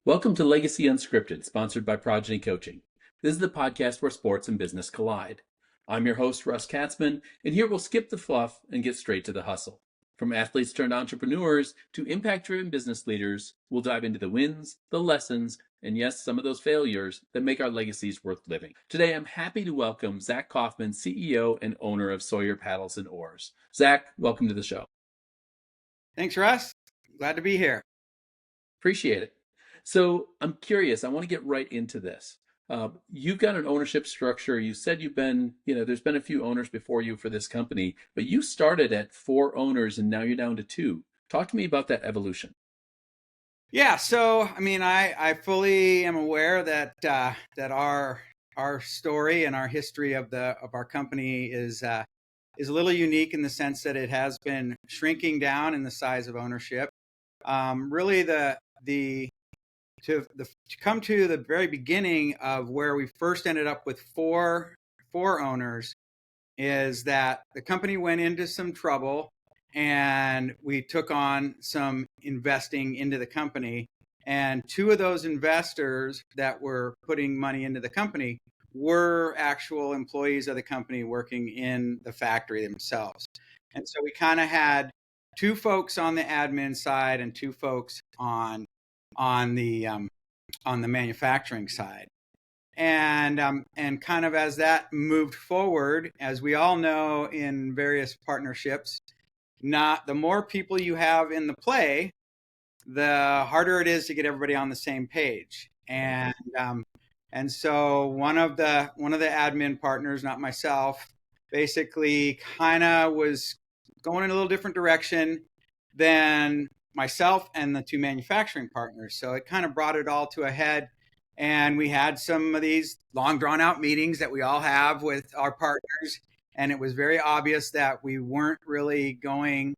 Welcome to Legacy Unscripted, sponsored by Progeny Coaching. This is the podcast where sports and business collide. I'm your host, Russ Katzman, and here we'll skip the fluff and get straight to the hustle. From athletes turned entrepreneurs to impact-driven business leaders, we'll dive into the wins, the lessons, and yes, some of those failures that make our legacies worth living. Today, I'm happy to welcome Zac Kaufman, CEO and owner of Sawyer Paddles and Oars. Zac, welcome to the show. Thanks, Russ. Glad to be here. Appreciate it. So I'm curious, I want to get right into this. You've got an ownership structure. You said you've been, there's been a few owners before you for this company, but you started at 4 owners and now you're down to 2. Talk to me about that evolution. Yeah, so I fully am aware that our story and our history of our company is a little unique in the sense that it has been shrinking down in the size of ownership. Really, to come to the very beginning of where we first ended up with four owners is that the company went into some trouble and we took on some investing into the company, and 2 of those investors that were putting money into the company were actual employees of the company working in the factory themselves. And so we kind of had 2 folks on the admin side and 2 folks on the manufacturing side, and kind of as that moved forward, as we all know in various partnerships, the more people you have in the play, the harder it is to get everybody on the same page. And so one of the admin partners, not myself, basically kind of was going in a little different direction than myself and the 2 manufacturing partners. So it kind of brought it all to a head. And we had some of these long drawn out meetings that we all have with our partners. And it was very obvious that we weren't really going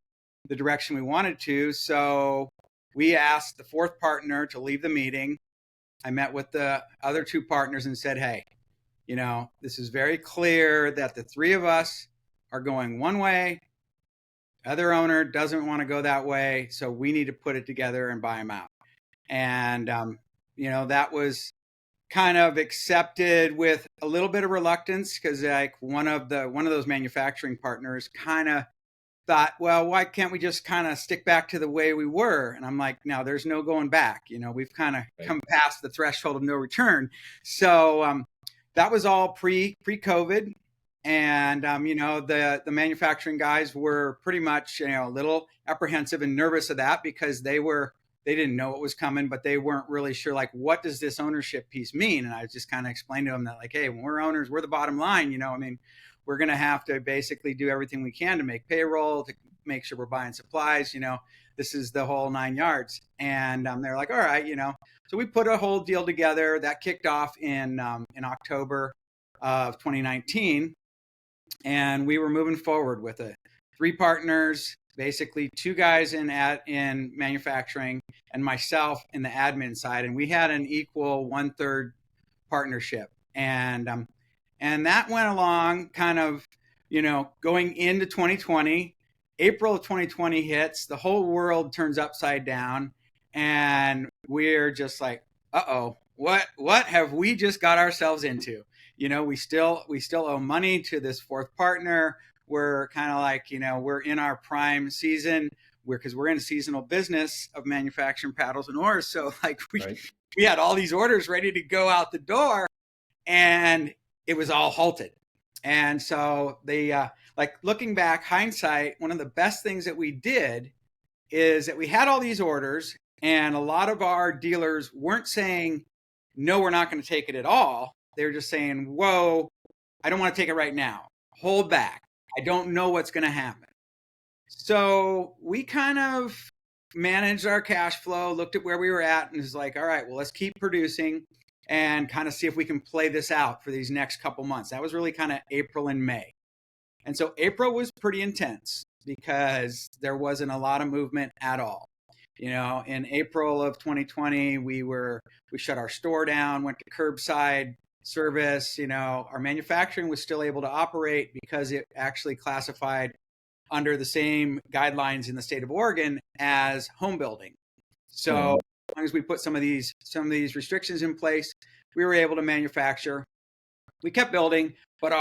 the direction we wanted to. So we asked the 4th partner to leave the meeting. I met with the other 2 partners and said, hey, this is very clear that the 3 of us are going one way. Other owner doesn't want to go that way, so we need to put it together and buy them out. And that was kind of accepted with a little bit of reluctance, because like one of those manufacturing partners kind of thought, well, why can't we just kind of stick back to the way we were? And I'm like, no, there's no going back. We've kind of come past the threshold of no return. So that was all pre-COVID. And, the manufacturing guys were pretty much, a little apprehensive and nervous of that, because they didn't know what was coming, but they weren't really sure, like, what does this ownership piece mean? And I just kind of explained to them that, like, hey, when we're owners, we're the bottom line. We're going to have to basically do everything we can to make payroll, to make sure we're buying supplies. This is the whole 9 yards. And they're like, all right, So we put a whole deal together that kicked off in October of 2019. And we were moving forward with it. 3 partners, basically 2 guys in manufacturing and myself in the admin side. And we had an equal 1/3 partnership. And that went along kind of, going into 2020. April of 2020 hits, the whole world turns upside down. And we're just like, uh-oh, what have we just got ourselves into? We still owe money to this 4th partner. We're kind of like, we're in our prime season, because we're in a seasonal business of manufacturing paddles and oars. So like we had all these orders ready to go out the door, and it was all halted. And so looking back, hindsight, one of the best things that we did is that we had all these orders, and a lot of our dealers weren't saying, no, we're not going to take it at all. They're just saying, whoa, I don't want to take it right now. Hold back. I don't know what's going to happen. So we kind of managed our cash flow, looked at where we were at, and was like, all right, well, let's keep producing and kind of see if we can play this out for these next couple months. That was really kind of April and May. And so April was pretty intense because there wasn't a lot of movement at all. In April of 2020, we shut our store down, went to curbside service, our manufacturing was still able to operate because it actually classified under the same guidelines in the state of Oregon as home building. So as long as we put some of these restrictions in place, we were able to manufacture. We kept building, but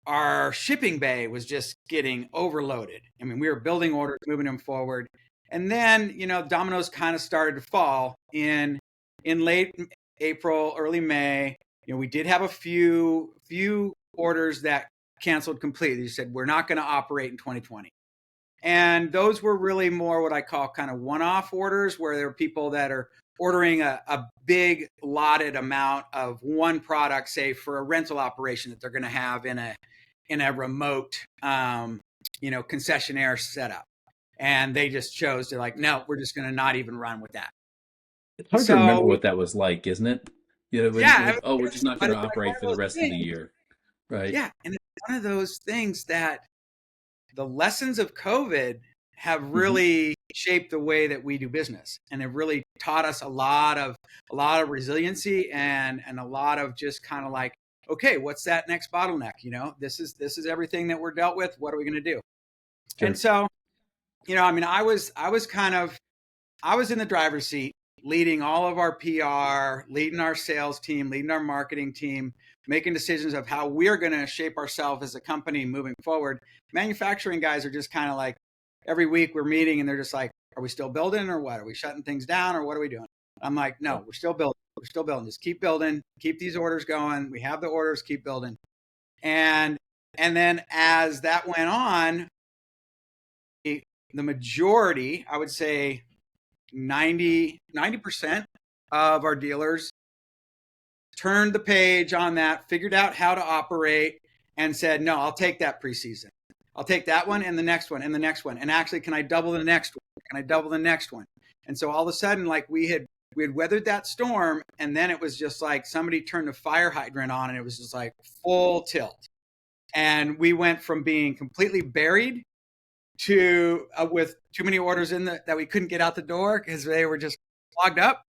our shipping bay was just getting overloaded. I mean, we were building orders, moving them forward. And then, dominoes kind of started to fall in late April, early May. We did have a few orders that canceled completely. They said, we're not going to operate in 2020. And those were really more what I call kind of one-off orders, where there are people that are ordering a big lotted amount of one product, say for a rental operation that they're going to have in a remote, concessionaire setup. And they just chose to no, we're just going to not even run with that. It's hard to remember what that was like, isn't it? We're just not going to operate for the rest of the year. Right. Yeah. And it's one of those things that the lessons of COVID have really shaped the way that we do business, and have really taught us a lot of resiliency and a lot of just kind of okay, what's that next bottleneck? This is everything that we're dealt with. What are we going to do? Sure. And so, I was in the driver's seat, leading all of our PR, leading our sales team, leading our marketing team, making decisions of how we're going to shape ourselves as a company moving forward. Manufacturing guys are just kind of every week we're meeting and they're just are we still building or what? Are we shutting things down or what are we doing? I'm like, no, we're still building. We're still building. Just keep building. Keep these orders going. We have the orders. Keep building. And then as that went on, the majority, I would say 90% of our dealers turned the page on that, figured out how to operate, and said, no, I'll take that preseason. I'll take that one and the next one and the next one. And actually, can I double the next one? Can I double the next one? And so all of a sudden, we had weathered that storm, and then it was just somebody turned a fire hydrant on, and it was just full tilt. And we went from being completely buried to with too many orders in that we couldn't get out the door because they were just clogged up,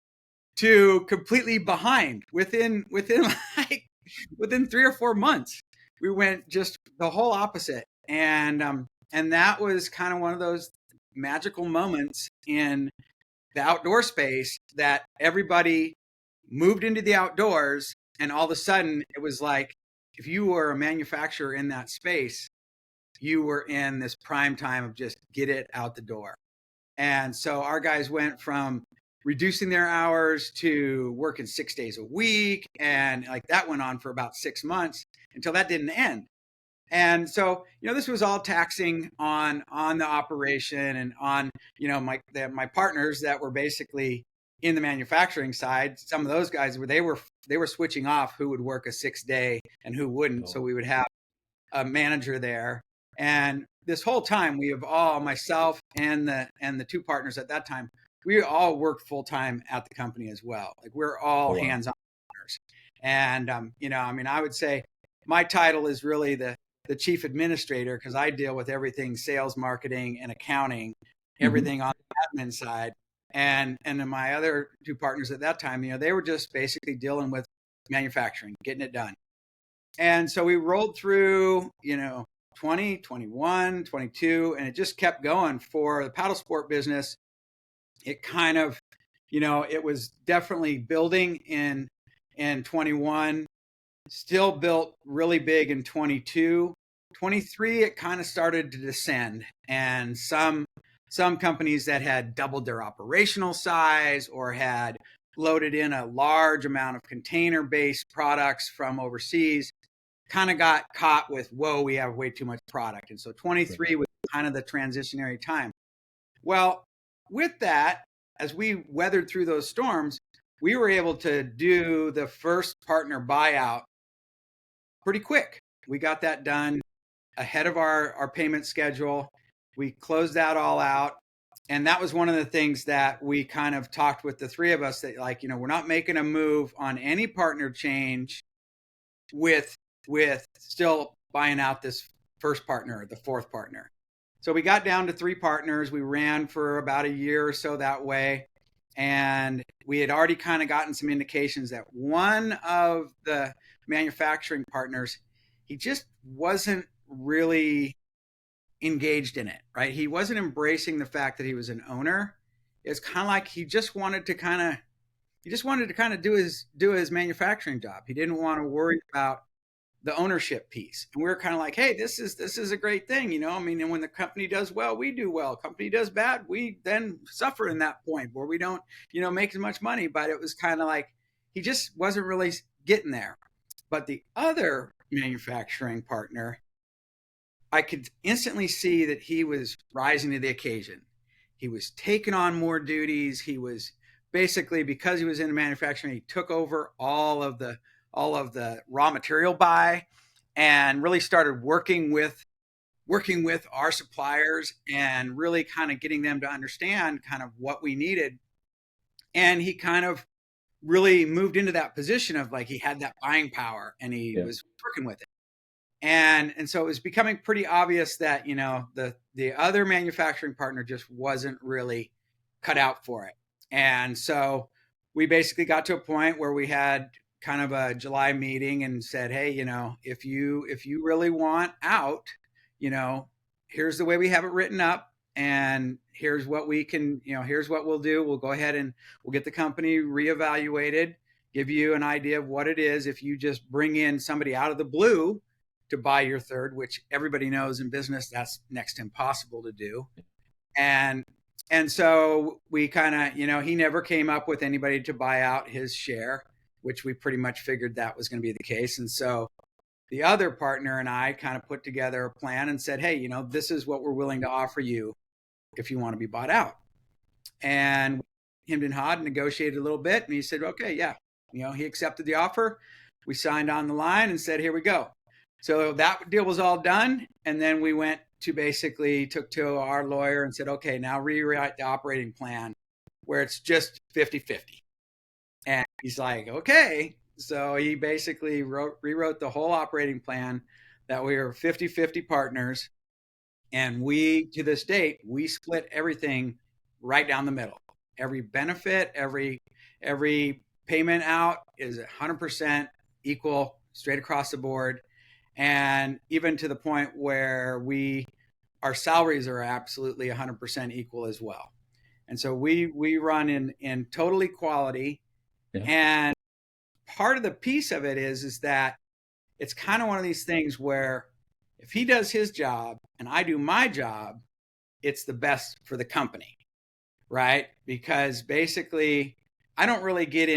to completely behind within 3 or 4 months. We went just the whole opposite. And that was kind of one of those magical moments in the outdoor space that everybody moved into the outdoors. And all of a sudden it was if you were a manufacturer in that space, you were in this prime time of just get it out the door. And so our guys went from reducing their hours to working 6 days a week. And that went on for about 6 months until that didn't end. And so, this was all taxing on the operation and on, my partners that were basically in the manufacturing side. Some of those guys they were switching off who would work a 6-day and who wouldn't. So we would have a manager there. And this whole time we have all, myself and the 2 partners at that time, we all worked full time at the company as well. We're all hands-on partners. And, I would say my title is really the chief administrator, because I deal with everything sales, marketing, and accounting, everything on the admin side. And then my other 2 partners at that time, they were just basically dealing with manufacturing, getting it done. And so we rolled through, 20, 21, 22, and it just kept going for the paddle sport business. It kind of, it was definitely building in 21, still built really big in 22. 23, it kind of started to descend. And some companies that had doubled their operational size or had loaded in a large amount of container-based products from overseas kind of got caught with, whoa, we have way too much product. And so 23 was kind of the transitionary time. Well, with that, as we weathered through those storms, we were able to do the first partner buyout pretty quick. We got that done ahead of our payment schedule. We closed that all out. And that was one of the things that we kind of talked with the 3 of us that we're not making a move on any partner change with still buying out this first partner, the 4th partner. So we got down to 3 partners. We ran for about a year or so that way. And we had already kind of gotten some indications that one of the manufacturing partners, he just wasn't really engaged in it, right? He wasn't embracing the fact that he was an owner. It's kind of like he just wanted to do his manufacturing job. He didn't want to worry about the ownership piece. And we were kind of like, hey, this is a great thing, I mean, and when the company does well, we do well. Company does bad, we then suffer in that point where we don't, make as much money. But it was kind of like he just wasn't really getting there. But the other manufacturing partner, I could instantly see that he was rising to the occasion. He was taking on more duties. He was basically, because he was in manufacturing, he took over all of the raw material buy and really started working with our suppliers and really kind of getting them to understand kind of what we needed. And he kind of really moved into that position of like he had that buying power and he was working with it. And so it was becoming pretty obvious that, the other manufacturing partner just wasn't really cut out for it. And so we basically got to a point where we had kind of a July meeting and said, hey, if you really want out, here's the way we have it written up. And here's what we can, here's what we'll do. We'll go ahead and we'll get the company reevaluated, give you an idea of what it is. If you just bring in somebody out of the blue to buy your third, which everybody knows in business, that's next to impossible to do. And so we kind of, he never came up with anybody to buy out his share, which we pretty much figured that was going to be the case. And so the other partner and I kind of put together a plan and said, hey, this is what we're willing to offer you if you want to be bought out. And hemmed and hawed, negotiated a little bit, and he said, okay, yeah. He accepted the offer. We signed on the line and said, here we go. So that deal was all done. And then we went to took to our lawyer and said, okay, now rewrite the operating plan where it's just 50-50. And he's like, okay. So he basically rewrote the whole operating plan that we were 50-50 partners. And we, to this date, we split everything right down the middle. Every benefit, every payment out is 100% equal straight across the board. And even to the point where our salaries are absolutely 100% equal as well. And so we run in total equality. Yeah. And part of the piece of it is that it's kind of one of these things where if he does his job and I do my job, it's the best for the company, right? Because basically I don't get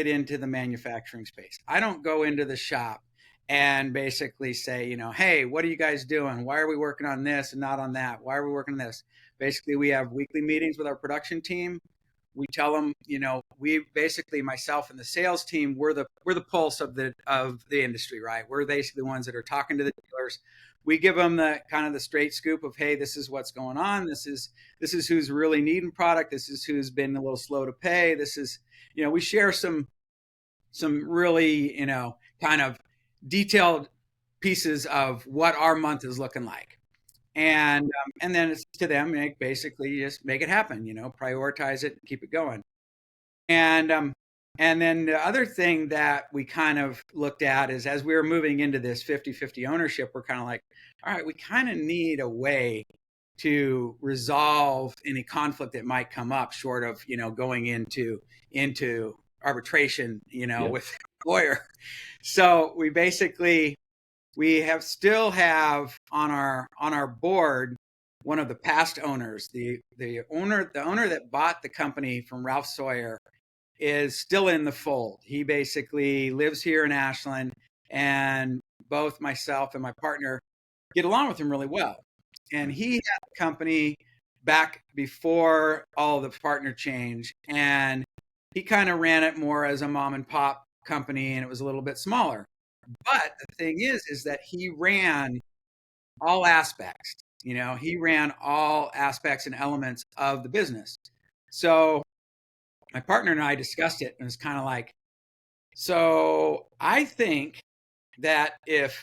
into the manufacturing space. I don't go into the shop and basically say, hey, what are you guys doing? Why are we working on this and not on that? Why are we working on this? Basically, we have weekly meetings with our production team. We tell them, we basically, myself and the sales team, we're the pulse of the industry, right? We're basically the ones that are talking to the dealers. We give them the kind of the straight scoop of, hey, this is what's going on. This is who's really needing product. This is who's been a little slow to pay. This is, we share some really, kind of detailed pieces of what our month is looking like. And then it's to them, basically just make it happen, prioritize it, keep it going. And then the other thing that we kind of looked at is as we were moving into this 50-50 ownership, we're kind of like, all right, we kind of need a way to resolve any conflict that might come up short of, going into arbitration, with a lawyer. So we still have on our board one of the past owners, the owner that bought the company from Ralph Sawyer is still in the fold. He basically lives here in Ashland, and both myself and my partner get along with him really well. And he had the company back before all the partner change, and he kind of ran it more as a mom and pop company, and it was a little bit smaller. But the thing is that he ran all aspects. He ran all aspects and elements of the business. So my partner and I discussed it, and it's kind of like, so I think that if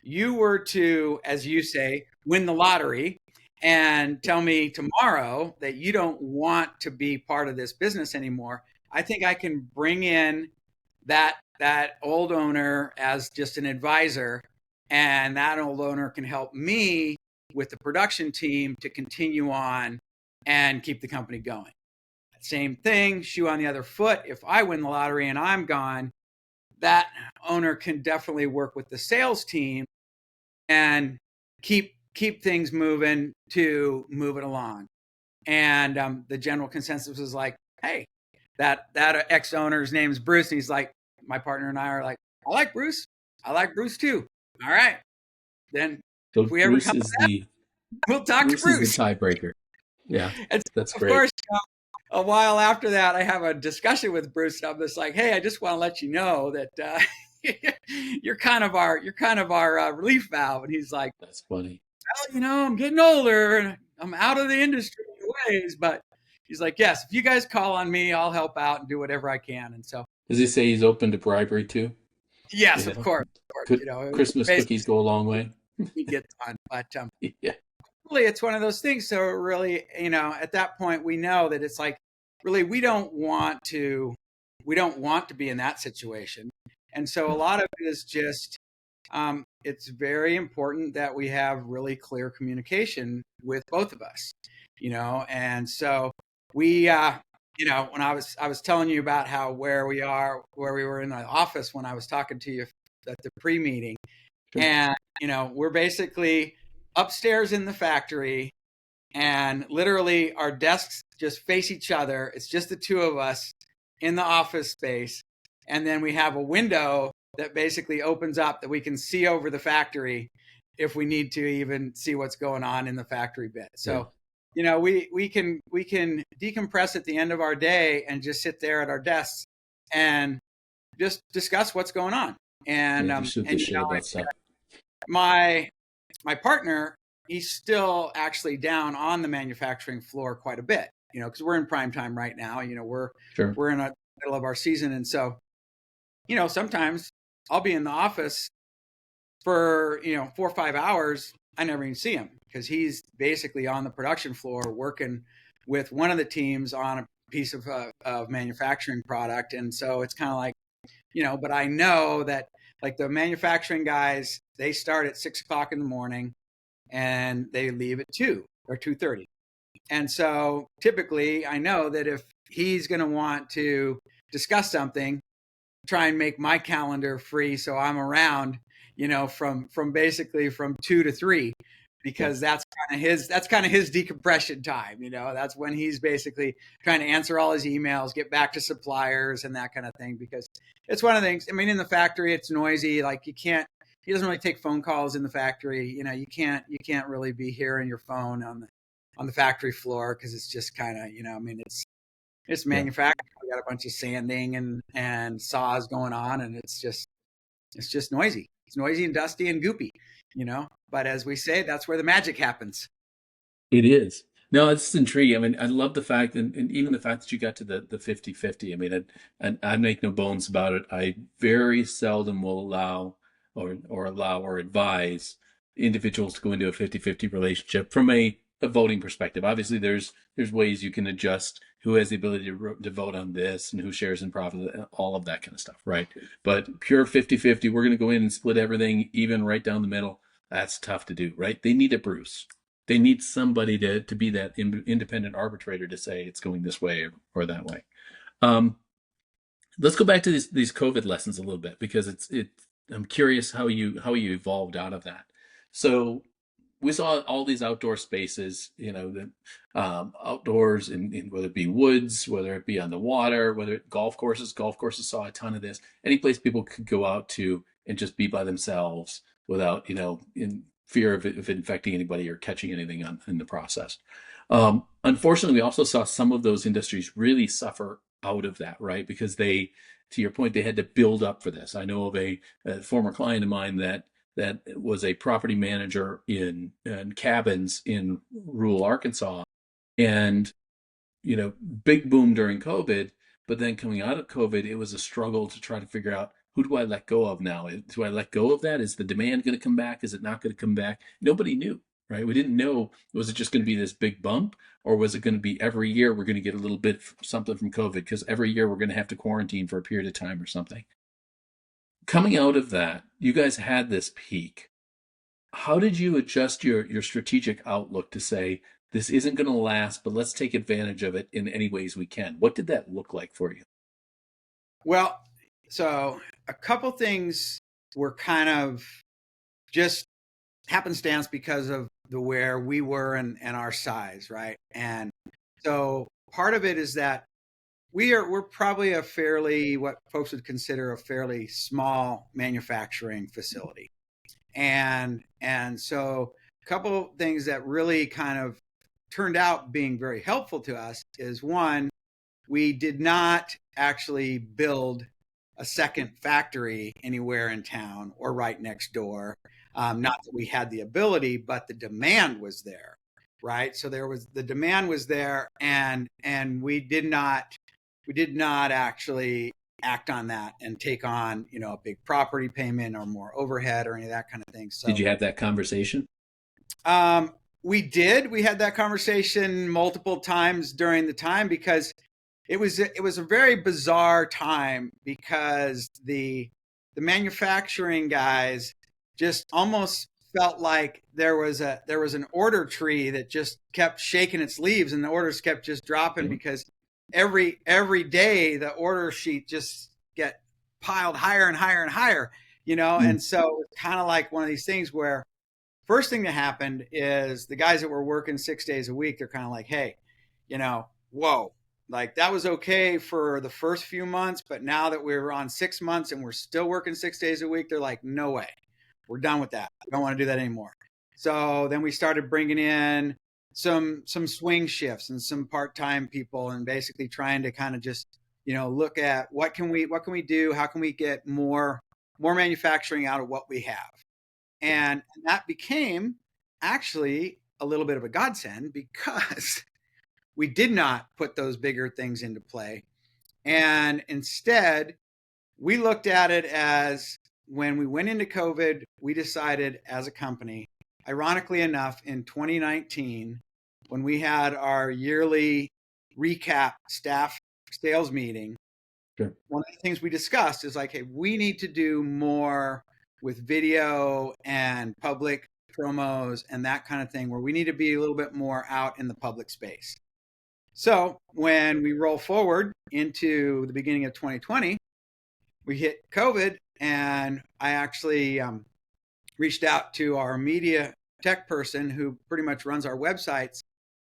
you were to, as you say, win the lottery and tell me tomorrow that you don't want to be part of this business anymore, I think I can bring in that old owner as just an advisor, and that old owner can help me with the production team to continue on and keep the company going. Same thing, shoe on the other foot. If I win the lottery and I'm gone, that owner can definitely work with the sales team and keep things moving to move it along. And the general consensus was like, hey, that ex owner's name is Bruce, and he's like, my partner and I are like, I like Bruce. I like Bruce too. All right, then So if we ever come to that, we'll talk to Bruce is Bruce. the tiebreaker. Yeah, And that's of great. course, a while after that, I have a discussion with Bruce. I'm just like, hey, I just want to let you know that you're kind of our relief valve. And he's like, That's funny. well, I'm getting older and I'm out of the industry ways, but he's like, yes, if you guys call on me, I'll help out and do whatever I can. And so, Does he say he's open to bribery too? yes, of course, Christmas cookies go a long way. He gets on, but yeah. really, it's one of those things. So really, at that point, we know that it's like, really, we don't want to be in that situation. And so a lot of it is just, it's very important that we have really clear communication with both of us, and so we, when I was telling you about where we were in the office when I was talking to you at the pre-meeting, Sure. and, we're basically upstairs in the factory, and literally our desks just face each other. It's just the two of us in the office space. And then we have a window that basically opens up that we can see over the factory if we need to even see what's going on in the factory bit. So, we can decompress at the end of our day and just sit there at our desks and just discuss what's going on. And, my partner, he's still actually down on the manufacturing floor quite a bit, because we're in prime time right now. We're in the middle of our season. And so, sometimes I'll be in the office for, 4 or 5 hours. I never even see him because he's basically on the production floor working with one of the teams on a piece of manufacturing product. And so it's kind of like, but I know that like the manufacturing guys, they start at 6 o'clock in the morning and they leave at 2 or 2:30. And so typically I know that if he's going to want to discuss something, try and make my calendar free so I'm around, from basically from 2 to 3, because that's kind of his decompression time. That's when he's basically trying to answer all his emails, get back to suppliers and that kind of thing, because it's one of the things. I mean, in the factory, it's noisy. Like he doesn't really take phone calls in the factory. You can't really be hearing your phone on the factory floor because it's just kind of, it's manufacturing. We got a bunch of sanding and saws going on, and it's just noisy. It's noisy and dusty and goopy, But as we say, that's where the magic happens. It is. No, it's intriguing. I mean, I love the fact, and even the fact that you got to the 50-50. I mean, I make no bones about it. I very seldom will allow or advise individuals to go into a 50-50 relationship from a voting perspective. Obviously, there's ways you can adjust who has the ability to vote on this and who shares in profit, all of that kind of stuff, right? But pure 50-50, we're going to go in and split everything even right down the middle. That's tough to do, right? They need a Bruce. They need somebody to be that independent arbitrator to say it's going this way or that way. Let's go back to these COVID lessons a little bit, because I'm curious how you evolved out of that. So we saw all these outdoor spaces, outdoors in whether it be woods, whether it be on the water, whether it golf courses saw a ton of this. Any place people could go out to and just be by themselves without, in fear of infecting anybody or catching anything in the process. Unfortunately, we also saw some of those industries really suffer out of that, right? Because to your point, they had to build up for this. I know of a former client of mine that was a property manager in cabins in rural Arkansas, and big boom during COVID. But then coming out of COVID, it was a struggle to try to figure out, who do I let go of now? Do I let go of that? Is the demand going to come back? Is it not going to come back? Nobody knew. right? We didn't know, was it just going to be this big bump, or was it going to be every year we're going to get a little bit something from COVID, because every year we're going to have to quarantine for a period of time or something. Coming out of that, you guys had this peak. How did you adjust your strategic outlook to say, this isn't going to last, but let's take advantage of it in any ways we can? What did that look like for you? Well, so a couple things were kind of just happenstance because of the where we were and our size, right? And so part of it is that we're probably a fairly, what folks would consider a fairly small manufacturing facility. And so a couple of things that really kind of turned out being very helpful to us is, one, we did not actually build a second factory anywhere in town or right next door. Not that we had the ability, but the demand was there, right? So the demand was there, and we did not actually act on that and take on, a big property payment or more overhead or any of that kind of thing. So Did you have that conversation? we did. We had that conversation multiple times during the time, because it was a very bizarre time, because the manufacturing guys just almost felt like there was an order tree that just kept shaking its leaves, and the orders kept just dropping, because every day the order sheet just get piled higher and higher and higher, and so it's kind of like one of these things where first thing that happened is the guys that were working 6 days a week, they're kind of like, hey, whoa, like that was okay for the first few months, but now that we're on 6 months and we're still working 6 days a week, they're like, no way, we're done with that. I don't want to do that anymore. So then we started bringing in some swing shifts and some part-time people, and basically trying to kind of just, look at what can we do? How can we get more manufacturing out of what we have? And that became actually a little bit of a godsend, because we did not put those bigger things into play. And instead, we looked at it as, when we went into COVID, we decided as a company, ironically enough, in 2019, when we had our yearly recap staff sales meeting, Sure. one of the things we discussed is like, hey, we need to do more with video and public promos and that kind of thing, where we need to be a little bit more out in the public space. So when we roll forward into the beginning of 2020, we hit COVID, and I actually reached out to our media tech person who pretty much runs our websites.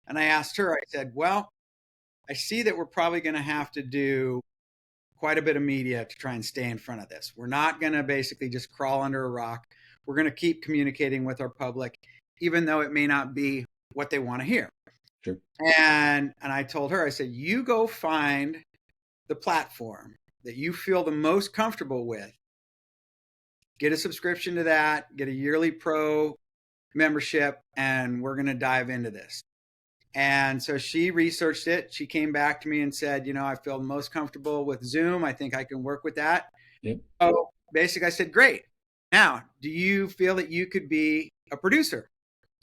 And I asked her, I said, well, I see that we're probably going to have to do quite a bit of media to try and stay in front of this. We're not going to basically just crawl under a rock. We're going to keep communicating with our public, even though it may not be what they want to hear. Sure. And I told her, I said, you go find the platform that you feel the most comfortable with, get a subscription to that, get a yearly pro membership, and we're going to dive into this. And so she researched it. She came back to me and said, I feel most comfortable with Zoom. I think I can work with that. Yep. So basically I said, great. Now, do you feel that you could be a producer?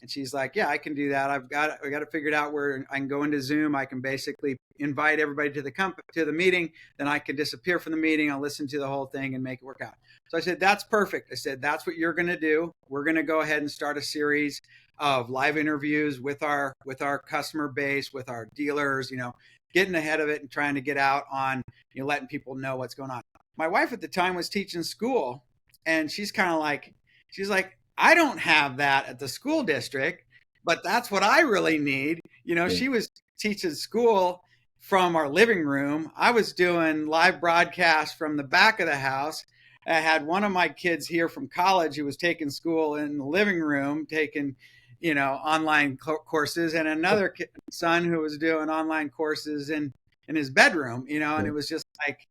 And she's like, yeah, I can do that. I got it figured out where I can go into Zoom. I can basically invite everybody to the meeting. Then I can disappear from the meeting. I'll listen to the whole thing and make it work out. So I said, that's perfect. I said, that's what you're going to do. We're going to go ahead and start a series of live interviews with our customer base, with our dealers, getting ahead of it and trying to get out on, letting people know what's going on. My wife at the time was teaching school, and she's like, I don't have that at the school district, but that's what I really need. She was teaching school from our living room. I was doing live broadcasts from the back of the house. I had one of my kids here from college who was taking school in the living room, taking, online courses, and another son who was doing online courses in his bedroom, and it was just like,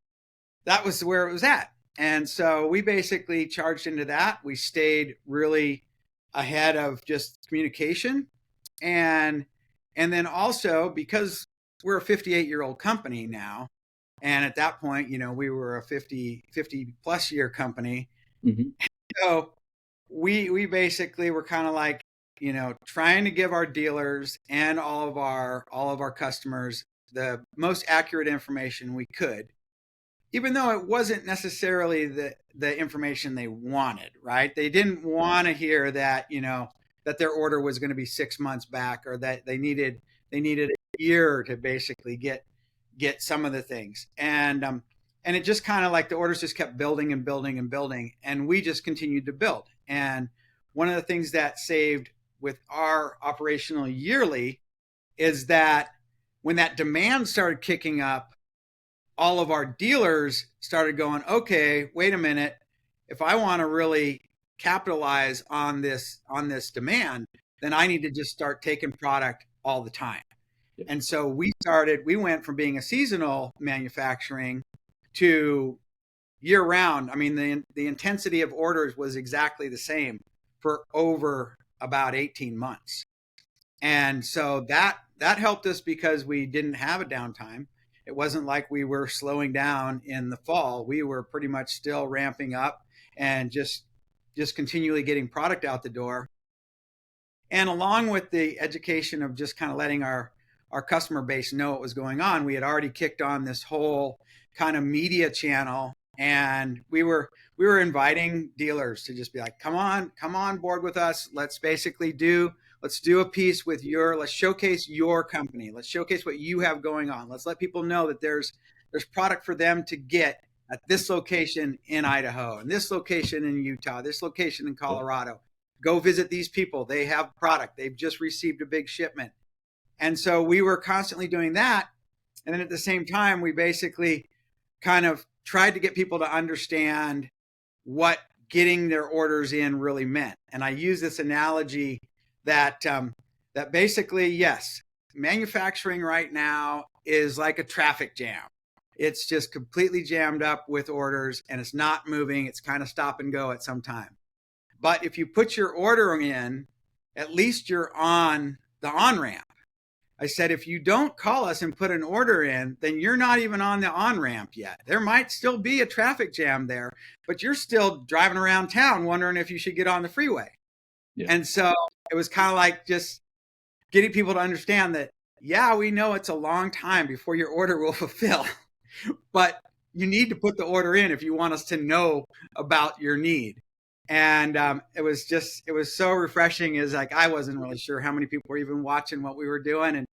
that was where it was at. And so we basically charged into that. We stayed really ahead of just communication. And then also, because we're a 58-year-old company now, and at that point, we were a 50 plus year company. Mm-hmm. So we basically were kind of like, trying to give our dealers and all of our customers the most accurate information we could, even though it wasn't necessarily the information they wanted, right? They didn't want to hear that, that their order was going to be 6 months back, or that they needed a year to basically get some of the things. And it just kind of like the orders just kept building and building and building, and we just continued to build. And one of the things that saved with our operational yearly is that when that demand started kicking up, all of our dealers started going, okay, wait a minute. If I want to really capitalize on this demand, then I need to just start taking product all the time. Yep. And so we went from being a seasonal manufacturing to year round. I mean, the intensity of orders was exactly the same for over about 18 months. And so that helped us because we didn't have a downtime. It wasn't like we were slowing down in the fall. We were pretty much still ramping up and just continually getting product out the door. And along with the education of just kind of letting our customer base know what was going on, we had already kicked on this whole kind of media channel. And we were inviting dealers to just be like, come on board with us. Let's do a piece with let's showcase your company. Let's showcase what you have going on. Let's let people know that there's product for them to get at this location in Idaho, and this location in Utah, this location in Colorado. Go visit these people. They have product. They've just received a big shipment. And so we were constantly doing that. And then at the same time, we basically kind of tried to get people to understand what getting their orders in really meant. And I use this analogy that basically, yes, manufacturing right now is like a traffic jam. It's just completely jammed up with orders, and it's not moving. It's kind of stop and go at some time. But if you put your order in, at least you're on the on-ramp. I said, if you don't call us and put an order in, then you're not even on the on-ramp yet. There might still be a traffic jam there, but you're still driving around town wondering if you should get on the freeway. Yeah. And so it was kind of like just getting people to understand that, yeah, we know it's a long time before your order will fulfill, but you need to put the order in if you want us to know about your need. And it was so refreshing. Is like, I wasn't really sure how many people were even watching what we were doing.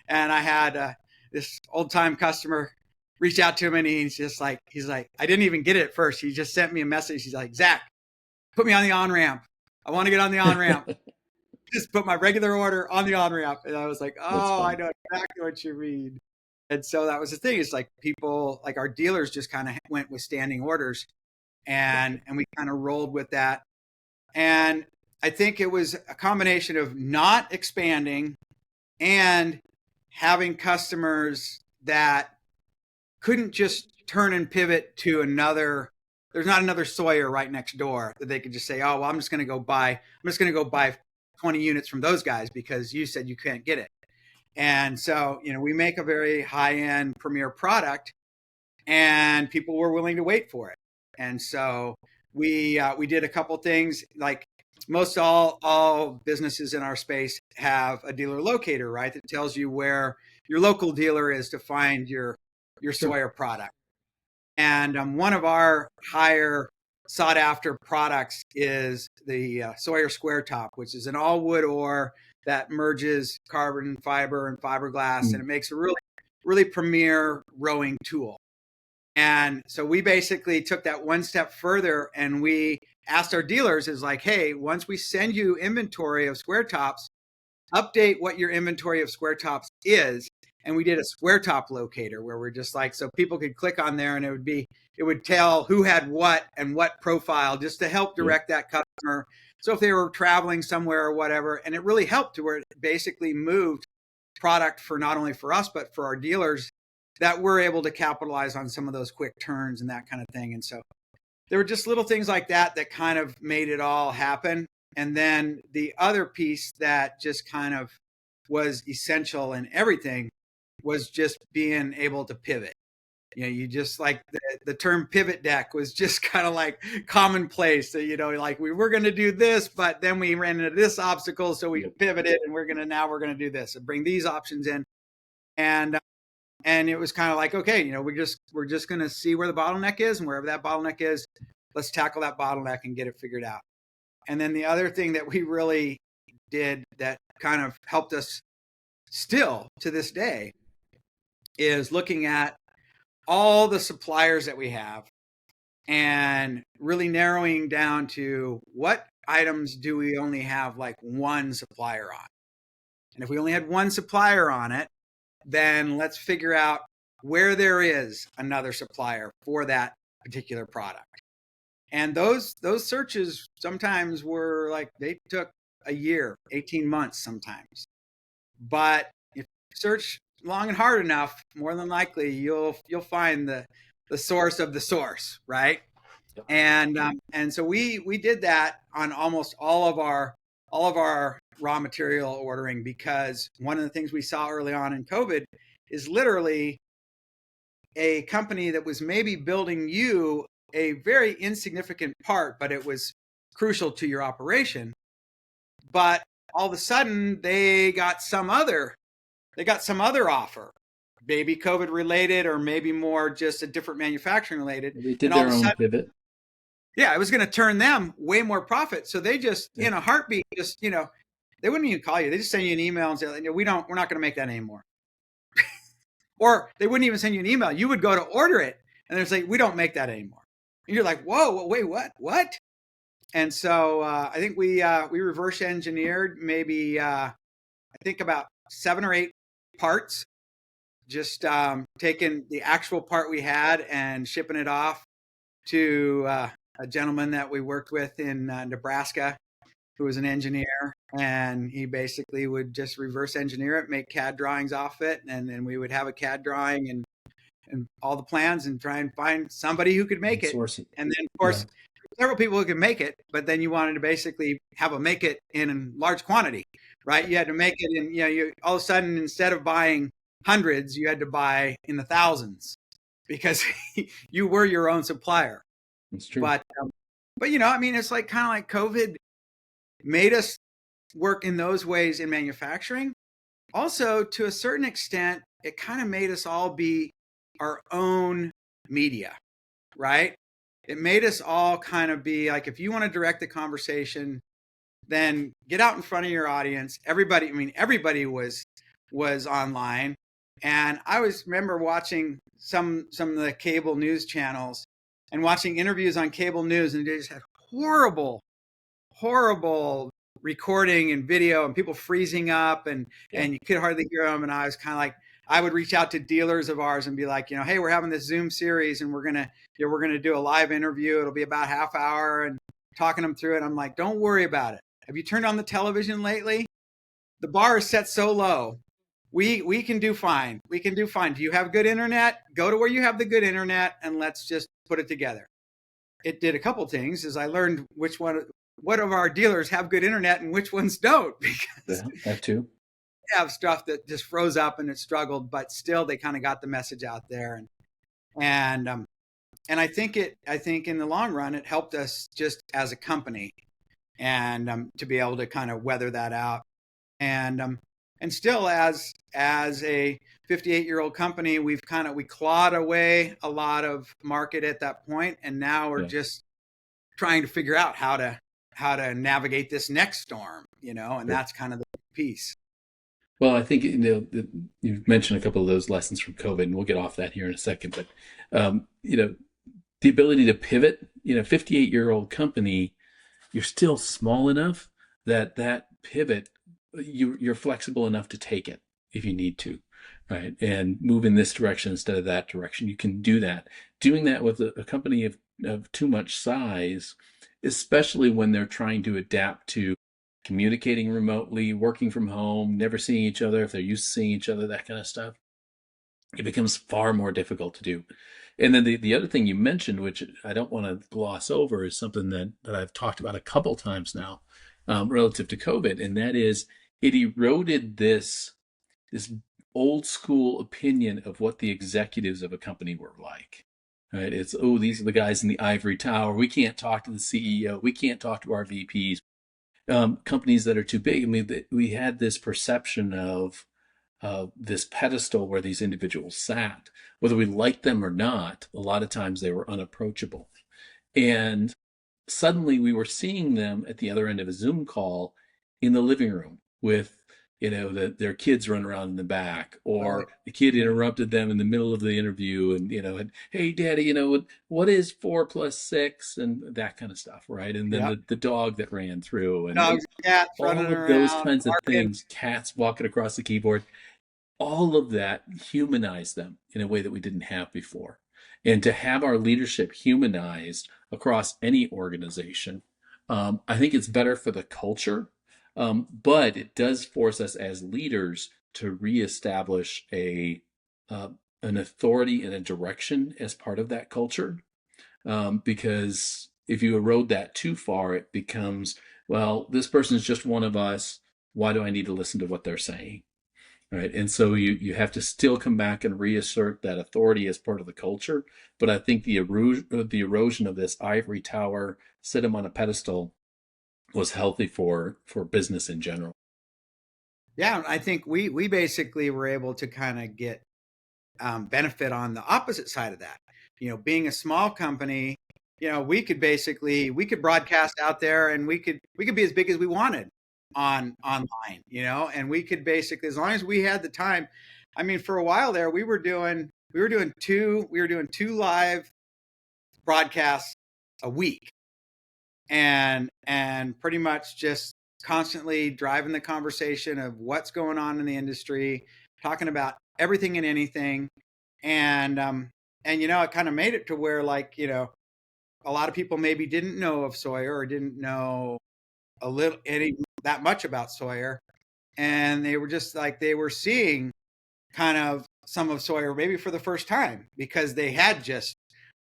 And I had this old time customer reach out to him, and he's like, I didn't even get it at first. He just sent me a message. He's like, Zac, put me on the on-ramp. I want to get on the on-ramp. Just put my regular order on the on-ramp. And I was like, oh, I know exactly what you mean. And so that was the thing. It's like people, like our dealers just kind of went with standing orders. And we kind of rolled with that. And I think it was a combination of not expanding and having customers that couldn't just turn and pivot to there's not another Sawyer right next door that they could just say, oh, well, I'm just going to go buy 20 units from those guys because you said you can't get it. And so, we make a very high-end premier product, and people were willing to wait for it. And so we did a couple things. Like most all businesses in our space have a dealer locator, right? That tells you where your local dealer is to find your Sawyer product. And one of our higher sought after products is the Sawyer Square Top, which is an all wood ore that merges carbon fiber and fiberglass, and it makes a really, really premier rowing tool. And so we basically took that one step further, and we asked our dealers is like, hey, once we send you inventory of square tops, update what your inventory of square tops is. And we did a square top locator where we're just like, so people could click on there and it would tell who had what and what profile, just to help direct that customer. So if they were traveling somewhere or whatever, and it really helped to where it basically moved product for not only for us, but for our dealers, that we're able to capitalize on some of those quick turns and that kind of thing. And so there were just little things like that that kind of made it all happen. And then the other piece that just kind of was essential in everything was just being able to pivot. You just like the term pivot deck was just kind of like commonplace. So, like we were going to do this, but then we ran into this obstacle. So we pivoted and we're going to do this and bring these options in. And it was kind of like, okay, we're just going to see where the bottleneck is, and wherever that bottleneck is, let's tackle that bottleneck and get it figured out. And then the other thing that we really did that kind of helped us still to this day is looking at all the suppliers that we have and really narrowing down to what items do we only have like one supplier on. And if we only had one supplier on it, then let's figure out where there is another supplier for that particular product. And those searches sometimes were like, they took a year, 18 months sometimes. But if you search long and hard enough, more than likely you'll find the source of the source, right? And so we did that on almost all of our raw material ordering, because one of the things we saw early on in COVID is literally a company that was maybe building you a very insignificant part, but it was crucial to your operation. But all of a sudden they got some other offer, maybe COVID related, or maybe more just a different manufacturing related. They did their own pivot. Yeah, it was going to turn them way more profit. So they just, in a heartbeat, just, they wouldn't even call you. They just send you an email and say, we're not going to make that anymore. Or they wouldn't even send you an email. You would go to order it and they're like, we don't make that anymore. And you're like, whoa, wait, what? And so I think we reverse engineered maybe, I think about 7 or 8 parts, just taking the actual part we had and shipping it off to a gentleman that we worked with in Nebraska, who was an engineer, and he basically would just reverse engineer it, make CAD drawings off it, and then we would have a CAD drawing and all the plans and try and find somebody who could make it. And then, of course, several people who could make it, but then you wanted to basically have a make it in large quantity, right? You had to make it in, you all of a sudden, instead of buying hundreds, you had to buy in the thousands because you were your own supplier. That's true. But it's like kind of like COVID made us work in those ways in manufacturing. Also, to a certain extent, it kind of made us all be our own media, right? It made us all kind of be like, if you want to direct the conversation, then get out in front of your audience. Everybody was online. And I always remember watching some of the cable news channels and watching interviews on cable news, and they just had horrible recording and video and people freezing up and you could hardly hear them. And I was kind of like, I would reach out to dealers of ours and be like, hey, we're having this Zoom series and we're going to do a live interview. It'll be about half hour and talking them through it. I'm like, don't worry about it. Have you turned on the television lately? The bar is set so low. We can do fine. We can do fine. Do you have good internet? Go to where you have the good internet and let's just put it together. It did a couple things, is I learned what of our dealers have good internet and which ones don't, because that too. They have stuff that just froze up and it struggled, but still they kind of got the message out there. And I think in the long run, it helped us just as a company and to be able to kind of weather that out. And still as a 58-year-old company, we clawed away a lot of market at that point. And now we're just trying to figure out how to navigate this next storm, and that's kind of the piece. Well, I think you've mentioned a couple of those lessons from COVID, and we'll get off that here in a second. But the ability to pivot, 58-year-old company, you're still small enough that pivot, you're flexible enough to take it if you need to, right? And move in this direction instead of that direction. You can do that. Doing that with a company of too much size, especially when they're trying to adapt to communicating remotely, working from home, never seeing each other, if they're used to seeing each other, that kind of stuff, it becomes far more difficult to do. And then the other thing you mentioned, which I don't want to gloss over, is something that I've talked about a couple times now relative to COVID, and that is it eroded this old school opinion of what the executives of a company were like. Right? It's, oh, these are the guys in the ivory tower. We can't talk to the CEO. We can't talk to our VPs. Companies that are too big. I mean, we had this perception of this pedestal where these individuals sat. Whether we liked them or not, a lot of times they were unapproachable. And suddenly we were seeing them at the other end of a Zoom call in the living room with, their kids running around in the back, or the kid interrupted them in the middle of the interview and hey, daddy, what is 4 + 6, and that kind of stuff, right? And then the dog that ran through, and Dogs, cats running all of those around, kinds of barking. things, cats walking across the keyboard, all of that humanized them in a way that we didn't have before. And to have our leadership humanized across any organization, I think it's better for the culture, but it does force us as leaders to reestablish an authority and a direction as part of that culture. Because if you erode that too far, it becomes, well, this person is just one of us. Why do I need to listen to what they're saying? Right. And so you have to still come back and reassert that authority as part of the culture. But I think the erosion of this ivory tower, sit them on a pedestal, was healthy for business in general. Yeah, I think we basically were able to kind of get benefit on the opposite side of that. Being a small company, we could broadcast out there, and we could be as big as we wanted online, and we could basically, as long as we had the time. I mean, for a while there, we were doing two live broadcasts a week, and pretty much just constantly driving the conversation of what's going on in the industry, talking about everything and anything. And it kind of made it to where, like, a lot of people maybe didn't know of Sawyer, or didn't know that much about Sawyer, and they were just like, they were seeing kind of some of Sawyer maybe for the first time, because they had just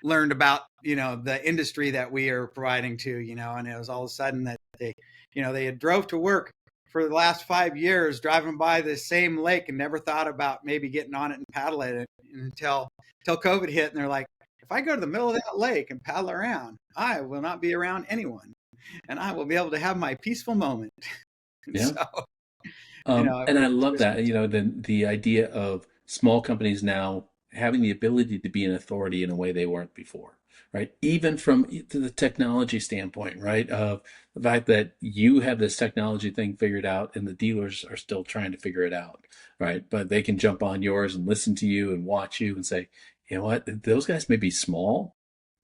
learned about the industry that we are providing to, and it was all of a sudden that they had drove to work for the last 5 years, driving by the same lake, and never thought about maybe getting on it and paddle it until COVID hit. And they're like, if I go to the middle of that lake and paddle around, I will not be around anyone, and I will be able to have my peaceful moment. Yeah. So, And I love that, the idea of small companies now having the ability to be an authority in a way they weren't before, right? Even from the technology standpoint, right? Of the fact that you have this technology thing figured out and the dealers are still trying to figure it out, right? But they can jump on yours and listen to you and watch you and say, you know what, those guys may be small,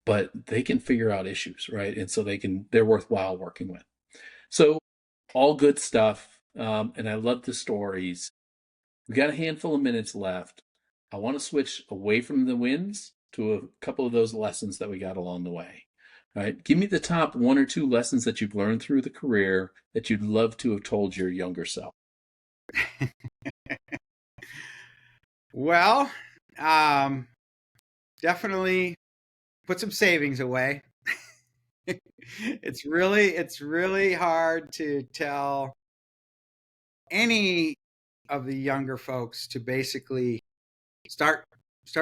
but they can figure out issues, right? And so they're worthwhile working with. So all good stuff. And I love the stories. We've got a handful of minutes left. I want to switch away from the wins to a couple of those lessons that we got along the way. All right. Give me the top 1 or 2 lessons that you've learned through the career that you'd love to have told your younger self. Well, definitely put some savings away. It's really hard to tell any of the younger folks to basically start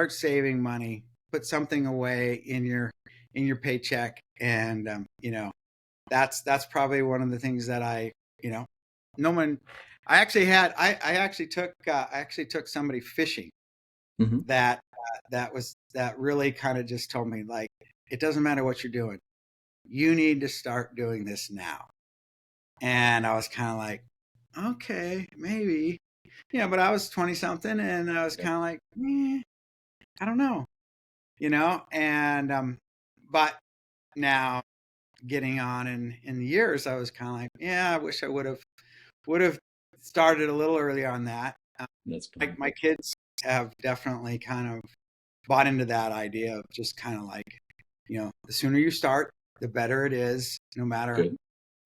saving money, put something away in your paycheck. And that's probably one of the things that no one. I actually took somebody fishing Mm-hmm. that really kind of just told me, like, it doesn't matter what you're doing, you need to start doing this now. And I was kind of like, okay, maybe, but I was 20 something, and I was kind of like, I don't know, and but now, getting on in the years, I was kind of like, yeah, I wish I would have started a little earlier on that. That's Like, my kids have definitely kind of bought into that idea of just kind of like, the sooner you start, the better it is, no matter good.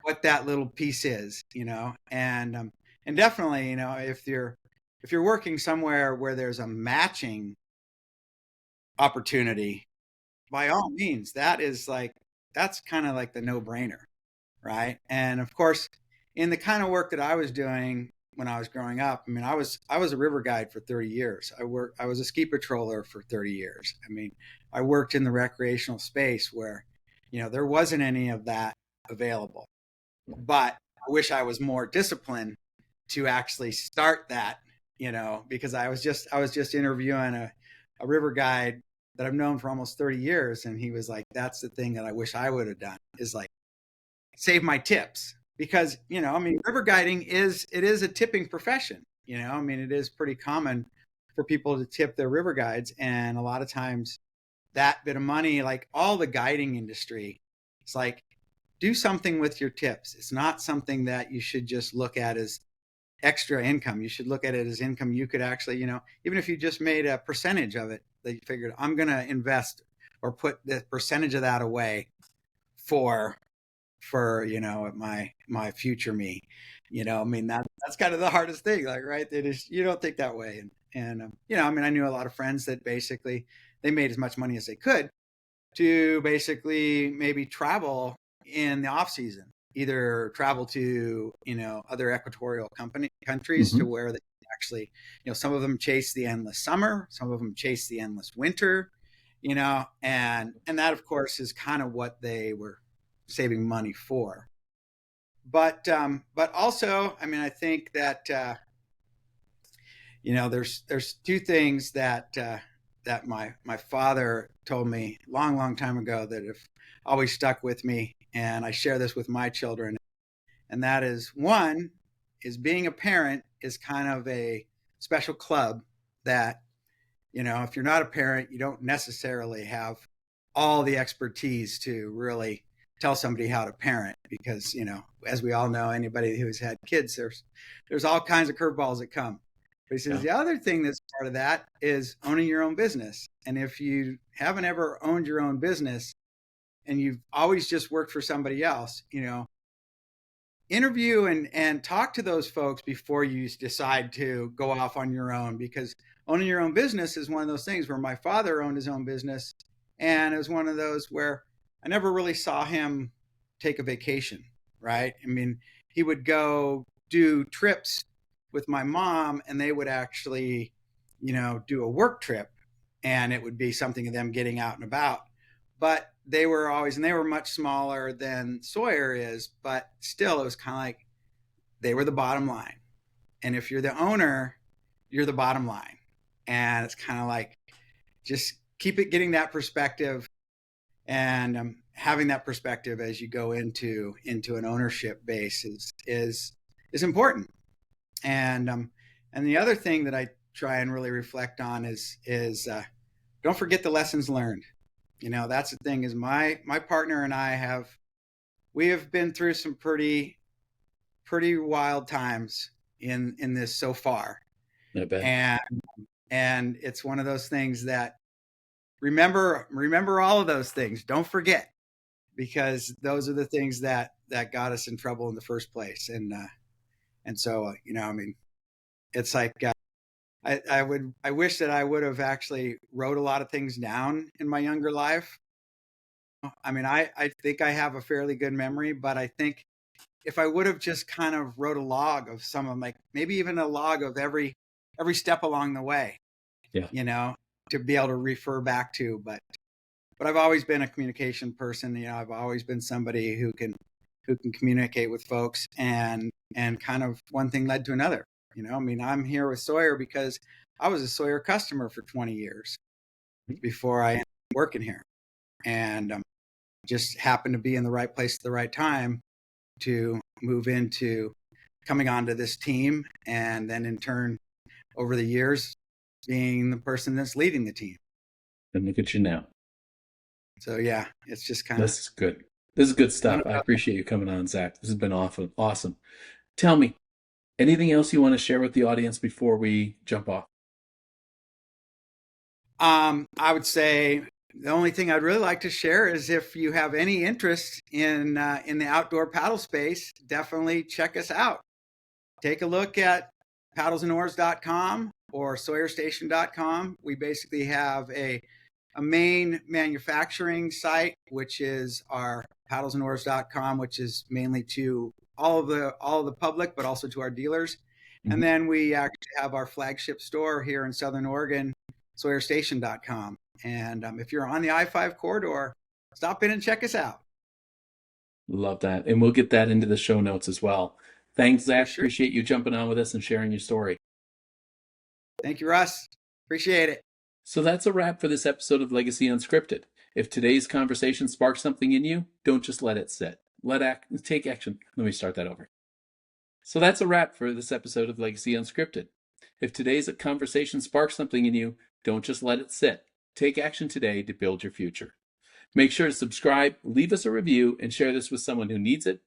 what that little piece is, and definitely, if you're working somewhere where there's a matching opportunity, by all means, that's kind of like the no-brainer, right? And of course, in the kind of work that I was doing, when I was growing up. I mean, I was a river guide for 30 years. I was a ski patroller for 30 years. I mean, I worked in the recreational space where, there wasn't any of that available. But I wish I was more disciplined to actually start that, because I was just interviewing a river guide that I've known for almost 30 years. And he was like, that's the thing that I wish I would have done, is like save my tips. Because, I mean, river guiding is a tipping profession. I mean, it is pretty common for people to tip their river guides. And a lot of times that bit of money, like all the guiding industry, it's like, do something with your tips. It's not something that you should just look at as extra income. You should look at it as income you could actually, even if you just made a percentage of it, that you figured, I'm going to invest or put the percentage of that away for my future me. I mean, that's kind of the hardest thing, like, right? You don't think that way. And I mean, I knew a lot of friends that basically they made as much money as they could to basically maybe travel in the off season, either travel to, other equatorial countries to where they actually, some of them chase the endless summer, some of them chase the endless winter, and that of course is kind of what they were saving money for. But also, I mean, I think that, there's two things that my father told me long time ago that have always stuck with me. And I share this with my children. And that is, one is being a parent is kind of a special club that, if you're not a parent, you don't necessarily have all the expertise to really tell somebody how to parent, because, as we all know, anybody who's had kids, there's all kinds of curveballs that come. But he says, The other thing that's part of that is owning your own business. And if you haven't ever owned your own business and you've always just worked for somebody else, interview and talk to those folks before you decide to go off on your own, because owning your own business is one of those things where my father owned his own business. And it was one of those where I never really saw him take a vacation, right? I mean, he would go do trips with my mom, and they would actually, do a work trip, and it would be something of them getting out and about. But they were much smaller than Sawyer is, but still it was kind of like they were the bottom line. And if you're the owner, you're the bottom line. And it's kind of like, just keep it getting that perspective, and having that perspective as you go into an ownership base is important. And the other thing that I try and really reflect on is don't forget the lessons learned. That's the thing, is my partner and I have been through some pretty wild times in this so far. I bet. And it's one of those things that remember all of those things. Don't forget, because those are the things that got us in trouble in the first place. And so, I mean, it's like, I wish that I would have actually wrote a lot of things down in my younger life. I mean, I think I have a fairly good memory, but I think if I would have just kind of wrote a log of some of, like, maybe even a log of every step along the way, to be able to refer back to. But I've always been a communication person. I've always been somebody who can communicate with folks, and kind of one thing led to another. I mean, I'm here with Sawyer because I was a Sawyer customer for 20 years before I ended up working here, and just happened to be in the right place at the right time to move into coming onto this team, and then in turn, over the years, being the person that's leading the team. And look at you now. So yeah, it's just kind of. This is good. This is good stuff. I appreciate you coming on, Zac. This has been awesome. Tell me, anything else you want to share with the audience before we jump off? I would say the only thing I'd really like to share is, if you have any interest in the outdoor paddle space, definitely check us out. Take a look at paddlesandoars.com or sawyerstation.com. We basically have a main manufacturing site, which is our paddlesandoars.com, which is mainly to all of the public, but also to our dealers. And then we actually have our flagship store here in Southern Oregon, SawyerStation.com. And if you're on the I-5 corridor, stop in and check us out. Love that. And we'll get that into the show notes as well. Thanks, Zach. Sure. Appreciate you jumping on with us and sharing your story. Thank you, Russ. Appreciate it. So that's a wrap for this episode of Legacy Unscripted. If today's conversation sparks something in you, don't just let it sit. Take action. Let me start that over. So that's a wrap for this episode of Legacy Unscripted. If today's conversation sparks something in you, don't just let it sit. Take action today to build your future. Make sure to subscribe, leave us a review, and share this with someone who needs it.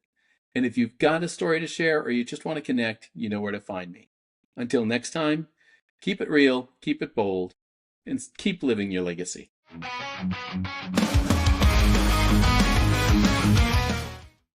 And if you've got a story to share or you just want to connect, you know where to find me. Until next time, keep it real, keep it bold, and keep living your legacy.